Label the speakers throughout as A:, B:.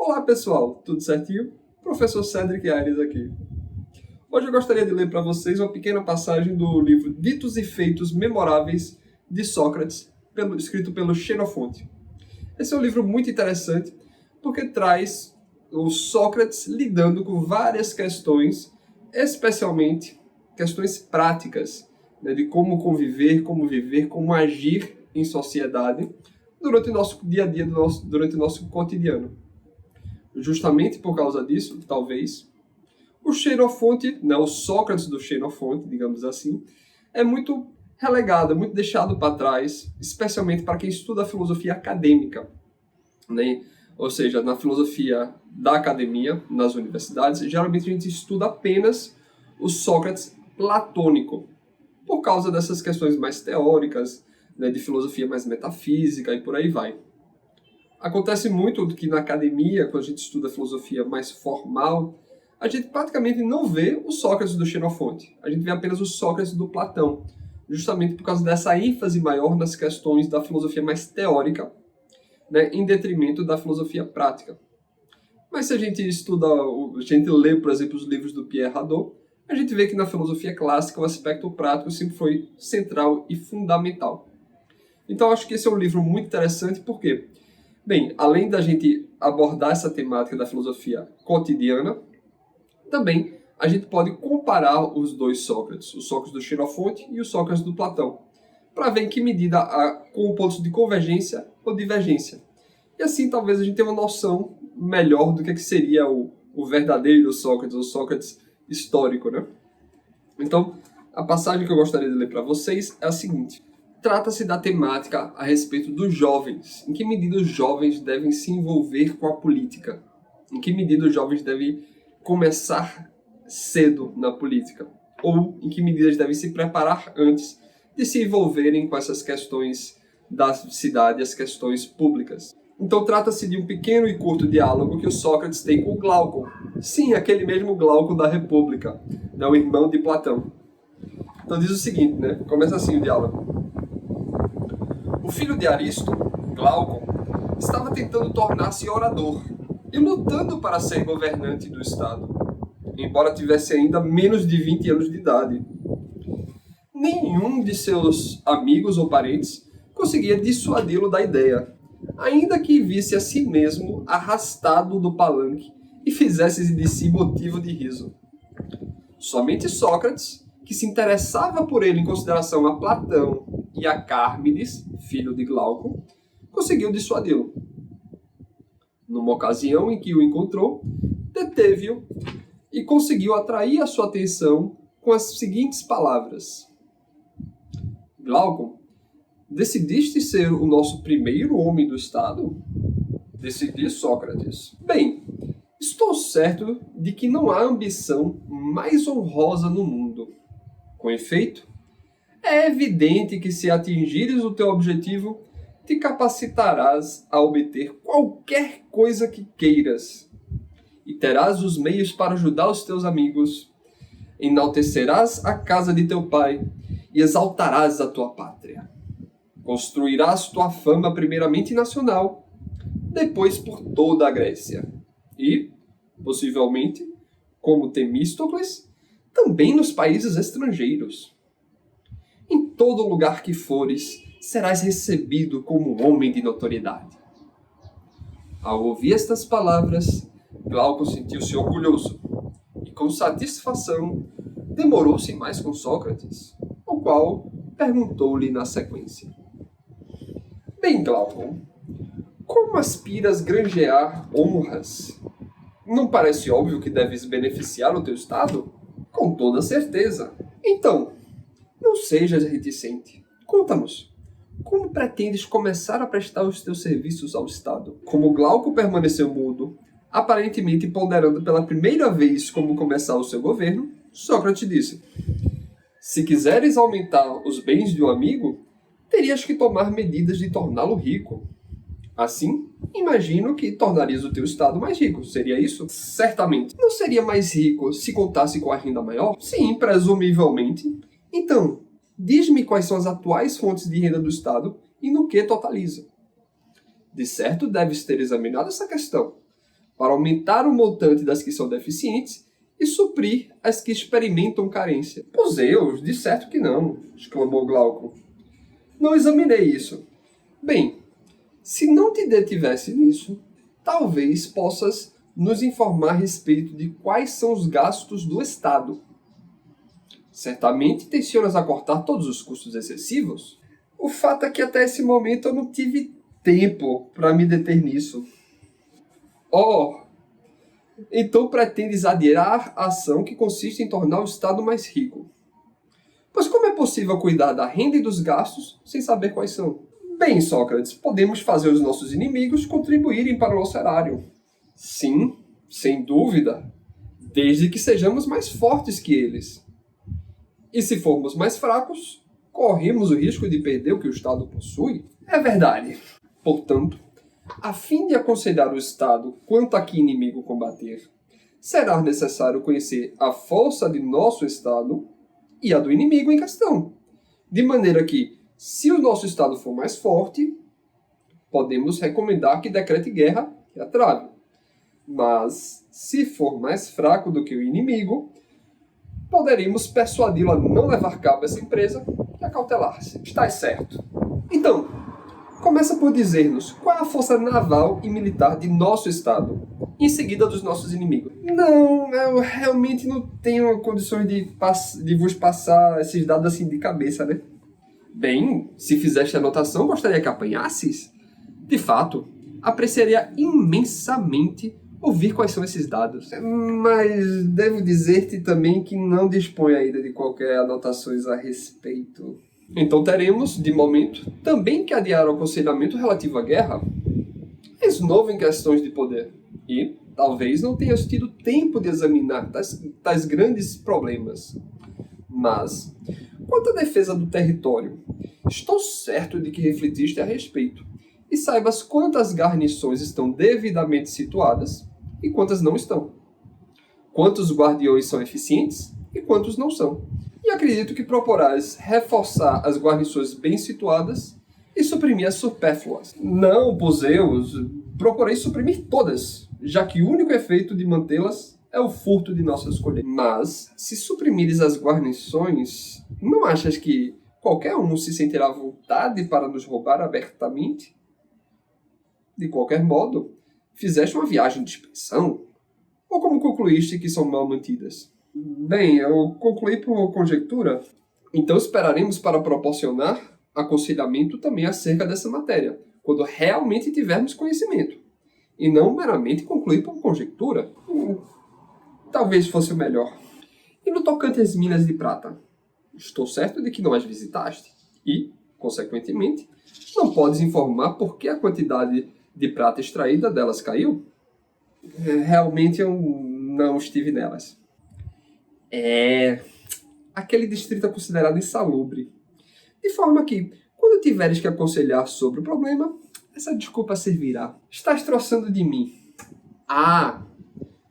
A: Olá pessoal, tudo certinho? Professor Cedric Aires aqui. Hoje eu gostaria de ler para vocês uma pequena passagem do livro Ditos e Feitos Memoráveis de Sócrates, escrito pelo Xenofonte. Esse é um livro muito interessante porque traz o Sócrates lidando com várias questões, especialmente questões práticas, de como conviver, como viver, como agir em sociedade durante o nosso dia a dia, durante o nosso cotidiano. Justamente por causa disso, talvez, o Xenofonte, o Sócrates do Xenofonte, digamos assim, é muito relegado, é muito deixado para trás, especialmente para quem estuda a filosofia acadêmica, Ou seja, na filosofia da academia, nas universidades, geralmente a gente estuda apenas o Sócrates platônico, por causa dessas questões mais teóricas, de filosofia mais metafísica e por aí vai. Acontece muito que na academia, quando a gente estuda filosofia mais formal, a gente praticamente não vê o Sócrates do Xenofonte. A gente vê apenas o Sócrates do Platão, justamente por causa dessa ênfase maior nas questões da filosofia mais teórica, em detrimento da filosofia prática. Mas se a gente lê, por exemplo, os livros do Pierre Hadot, a gente vê que na filosofia clássica o aspecto prático sempre foi central e fundamental. Então acho que esse é um livro muito interessante porque, além da gente abordar essa temática da filosofia cotidiana, também a gente pode comparar os dois Sócrates, o Sócrates do Xenofonte e o Sócrates do Platão, para ver em que medida há com pontos de convergência ou divergência. E assim talvez a gente tenha uma noção melhor do que seria o verdadeiro Sócrates, o Sócrates histórico, Então, a passagem que eu gostaria de ler para vocês é a seguinte. Trata-se da temática a respeito dos jovens. Em que medida os jovens devem se envolver com a política? Em que medida os jovens devem começar cedo na política? Ou em que medida eles devem se preparar antes de se envolverem com essas questões da cidade, as questões públicas? Então trata-se de um pequeno e curto diálogo que o Sócrates tem com o Glaucon. Sim, aquele mesmo Glaucon da República, o irmão de Platão. Então diz o seguinte, começa assim o diálogo. O filho de Aristo, Glaucon, estava tentando tornar-se orador e lutando para ser governante do Estado, embora tivesse ainda menos de 20 anos de idade. Nenhum de seus amigos ou parentes conseguia dissuadi-lo da ideia, ainda que visse a si mesmo arrastado do palanque e fizesse de si motivo de riso. Somente Sócrates, que se interessava por ele em consideração a Platão e a Cármides, filho de Glaucon, conseguiu dissuadi-lo. Numa ocasião em que o encontrou, deteve-o e conseguiu atrair a sua atenção com as seguintes palavras. Glaucon, decidiste ser o nosso primeiro homem do Estado? Decidi, Sócrates. Estou certo de que não há ambição mais honrosa no mundo. Com efeito, é evidente que se atingires o teu objetivo, te capacitarás a obter qualquer coisa que queiras, e terás os meios para ajudar os teus amigos, enaltecerás a casa de teu pai e exaltarás a tua pátria. Construirás tua fama primeiramente nacional, depois por toda a Grécia, e, possivelmente, como Temístocles, também nos países estrangeiros. Em todo lugar que fores, serás recebido como um homem de notoriedade. Ao ouvir estas palavras, Glaucon sentiu-se orgulhoso e, com satisfação, demorou-se mais com Sócrates, o qual perguntou-lhe na sequência. Glaucon, como aspiras granjear honras? Não parece óbvio que deves beneficiar o teu Estado? Com toda certeza. Então, não sejas reticente. Conta-nos. Como pretendes começar a prestar os teus serviços ao Estado? Como Glaucon permaneceu mudo, aparentemente ponderando pela primeira vez como começar o seu governo, Sócrates disse: se quiseres aumentar os bens de um amigo, terias que tomar medidas de torná-lo rico. Assim, imagino que tornarias o teu Estado mais rico. Seria isso? Certamente. Não seria mais rico se contasse com a renda maior? Sim, presumivelmente. Então, diz-me quais são as atuais fontes de renda do Estado e no que totaliza. De certo, deves ter examinado essa questão. para aumentar o montante das que são deficientes e suprir as que experimentam carência. Pois eu, de certo que não, exclamou Glauco. Não examinei isso. Bem, se não te detivesse nisso, talvez possas nos informar a respeito de quais são os gastos do Estado. Certamente tensionas a cortar todos os custos excessivos? O fato é que até esse momento eu não tive tempo para me deter nisso. Oh, então pretendes adiar a ação que consiste em tornar o Estado mais rico. Pois como é possível cuidar da renda e dos gastos sem saber quais são? Bem, Sócrates, podemos fazer os nossos inimigos contribuírem para o nosso erário. Sim, sem dúvida, desde que sejamos mais fortes que eles. E se formos mais fracos, corremos o risco de perder o que o Estado possui? É verdade. Portanto, a fim de aconselhar o Estado quanto a que inimigo combater, será necessário conhecer a força de nosso Estado e a do inimigo em questão. De maneira que, se o nosso Estado for mais forte, podemos recomendar que decrete guerra e a trave. Mas, se for mais fraco do que o inimigo, poderíamos persuadi-lo a não levar a cabo essa empresa e acautelar-se. Está certo. Então, começa por dizer-nos qual é a força naval e militar de nosso Estado, em seguida dos nossos inimigos. Não, eu realmente não tenho condições de vos passar esses dados assim de cabeça, né? Bem, se fizeste a anotação, gostaria que apanhasses? De fato, apreciaria imensamente ouvir quais são esses dados. Mas devo dizer-te também que não disponho ainda de qualquer anotações a respeito. Então teremos, de momento, também que adiar o aconselhamento relativo à guerra. És novo em questões de poder e talvez não tenhas tido tempo de examinar tais grandes problemas. Mas, quanto à defesa do território, estou certo de que refletiste a respeito e saibas quantas garnições estão devidamente situadas e quantas não estão. Quantos guardiões são eficientes e quantos não são. E acredito que proporás reforçar as guarnições bem situadas e suprimir as supérfluas. Não, Poseus, procurei suprimir todas, já que o único efeito de mantê-las é o furto de nossas colheitas. Mas, se suprimires as guarnições, não achas que qualquer um se sentirá à vontade para nos roubar abertamente? De qualquer modo, fizeste uma viagem de expedição? Ou como concluíste que são mal mantidas? Bem, eu concluí por conjectura. Então esperaremos para proporcionar aconselhamento também acerca dessa matéria, quando realmente tivermos conhecimento, e não meramente concluir por conjectura. Talvez fosse o melhor. E no tocante às minas de prata? Estou certo de que não as visitaste, e, consequentemente, não podes informar por que a quantidade de prata extraída delas caiu? Realmente eu não estive nelas. Aquele distrito é considerado insalubre. De forma que, quando tiveres que aconselhar sobre o problema, essa desculpa servirá. Estás troçando de mim.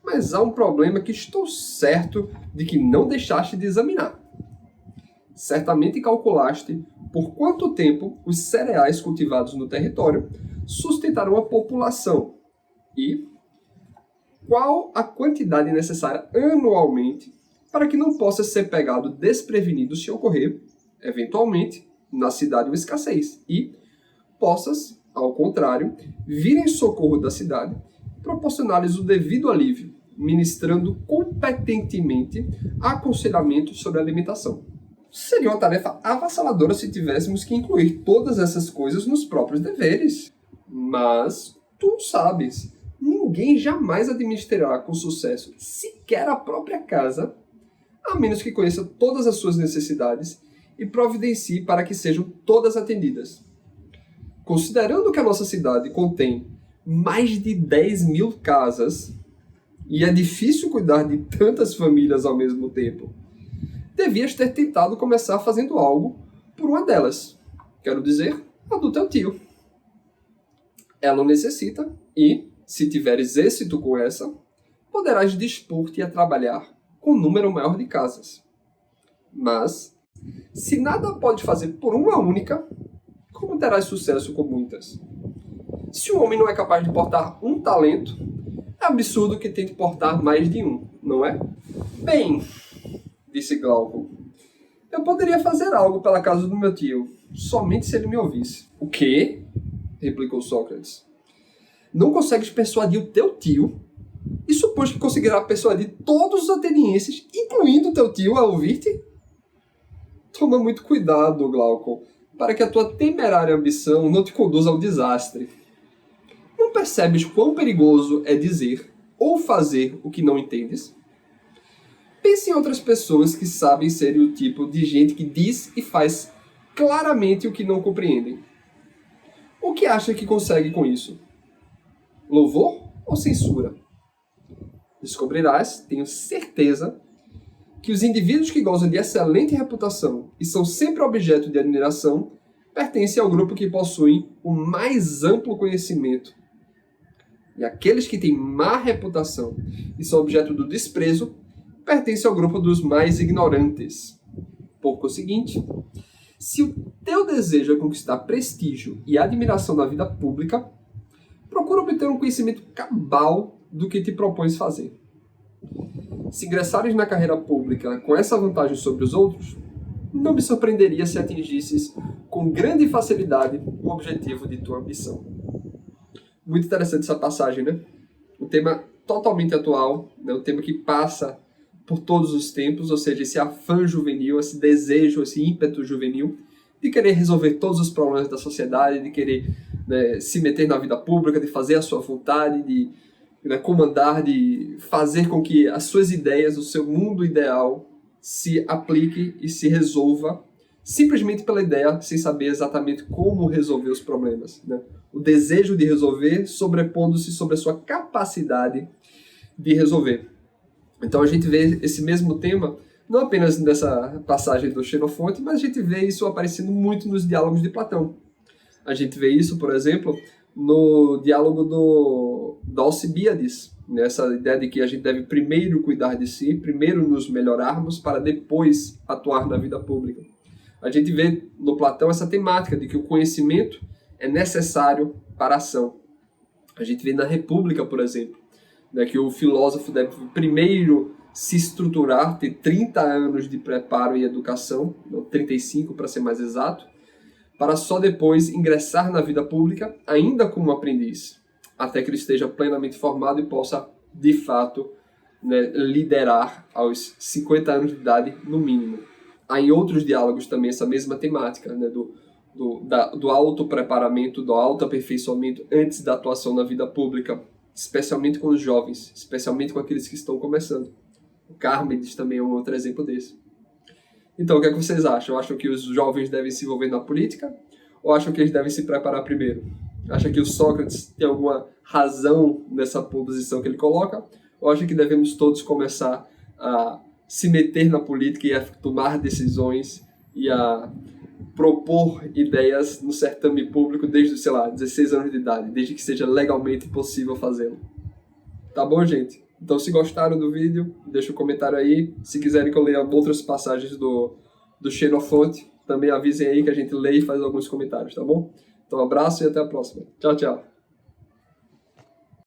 A: Mas há um problema que estou certo de que não deixaste de examinar. Certamente calculaste por quanto tempo os cereais cultivados no território sustentarão a população e qual a quantidade necessária anualmente para que não possa ser pegado desprevenido se ocorrer, eventualmente, na cidade uma escassez e possas, ao contrário, vir em socorro da cidade e proporcionar-lhes o devido alívio, ministrando competentemente aconselhamento sobre a alimentação. Seria uma tarefa avassaladora se tivéssemos que incluir todas essas coisas nos próprios deveres. Mas, tu sabes, ninguém jamais administrará com sucesso sequer a própria casa, a menos que conheça todas as suas necessidades e providencie para que sejam todas atendidas. Considerando que a nossa cidade contém mais de 10.000 casas, e é difícil cuidar de tantas famílias ao mesmo tempo, devias ter tentado começar fazendo algo por uma delas. Quero dizer, a do teu tio. Ela o necessita e, se tiveres êxito com essa, poderás dispor-te a trabalhar com um número maior de casas. Mas, se nada pode fazer por uma única, como terás sucesso com muitas? Se um homem não é capaz de portar um talento, É absurdo que tente portar mais de um, não é? Bem, disse Glauco, eu poderia fazer algo pela casa do meu tio, somente se ele me ouvisse. O quê? Replicou Sócrates. Não consegues persuadir o teu tio e supões que conseguirá persuadir todos os atenienses, incluindo o teu tio, a ouvir-te? Toma muito cuidado, Glauco, para que a tua temerária ambição não te conduza ao desastre. Não percebes quão perigoso é dizer ou fazer o que não entendes? Pense em outras pessoas que sabem ser o tipo de gente que diz e faz claramente o que não compreendem. O que acha que consegue com isso? Louvor ou censura? Descobrirás, tenho certeza, que os indivíduos que gozam de excelente reputação e são sempre objeto de admiração pertencem ao grupo que possuem o mais amplo conhecimento. E aqueles que têm má reputação e são objeto do desprezo pertencem ao grupo dos mais ignorantes. Por conseguinte, se o teu desejo é conquistar prestígio e admiração na vida pública, procura obter um conhecimento cabal do que te propões fazer. Se ingressares na carreira pública com essa vantagem sobre os outros, não me surpreenderia se atingisses com grande facilidade o objetivo de tua ambição. Muito interessante essa passagem, né? Um tema totalmente atual, né? Um tema que passa por todos os tempos, ou seja, esse afã juvenil, esse desejo, esse ímpeto juvenil de querer resolver todos os problemas da sociedade, de querer, né, se meter na vida pública, de fazer a sua vontade, de, né, comandar, de fazer com que as suas ideias, o seu mundo ideal se aplique e se resolva simplesmente pela ideia, sem saber exatamente como resolver os problemas, né? O desejo de resolver sobrepondo-se sobre a sua capacidade de resolver. Então a gente vê esse mesmo tema não apenas nessa passagem do Xenofonte, mas a gente vê isso aparecendo muito nos diálogos de Platão. A gente vê isso, por exemplo, no diálogo do Alcibíades, nessa ideia de que a gente deve primeiro cuidar de si, primeiro nos melhorarmos para depois atuar na vida pública. A gente vê no Platão essa temática de que o conhecimento é necessário para a ação. A gente vê na República, por exemplo, né, que o filósofo deve primeiro se estruturar, ter 30 anos de preparo e educação, 35 para ser mais exato, para só depois ingressar na vida pública, ainda como aprendiz, até que ele esteja plenamente formado e possa, de fato, né, liderar aos 50 anos de idade, no mínimo. Há em outros diálogos também essa mesma temática, né, do autopreparamento, do autoaperfeiçoamento antes da atuação na vida pública, especialmente com os jovens, especialmente com aqueles que estão começando. O Carmedes também é um outro exemplo desse. Então, o que é que vocês acham? Acham que os jovens devem se envolver na política? Ou acham que eles devem se preparar primeiro? Acham que o Sócrates tem alguma razão nessa posição que ele coloca? Ou acham que devemos todos começar a se meter na política e a tomar decisões e a propor ideias no certame público desde, 16 anos de idade, desde que seja legalmente possível fazê-lo? Tá bom, gente? Então, se gostaram do vídeo, deixa um comentário aí. Se quiserem que eu leia outras passagens do Xenofonte, também avisem aí que a gente lê e faz alguns comentários, tá bom? Então, um abraço e até a próxima. Tchau, tchau.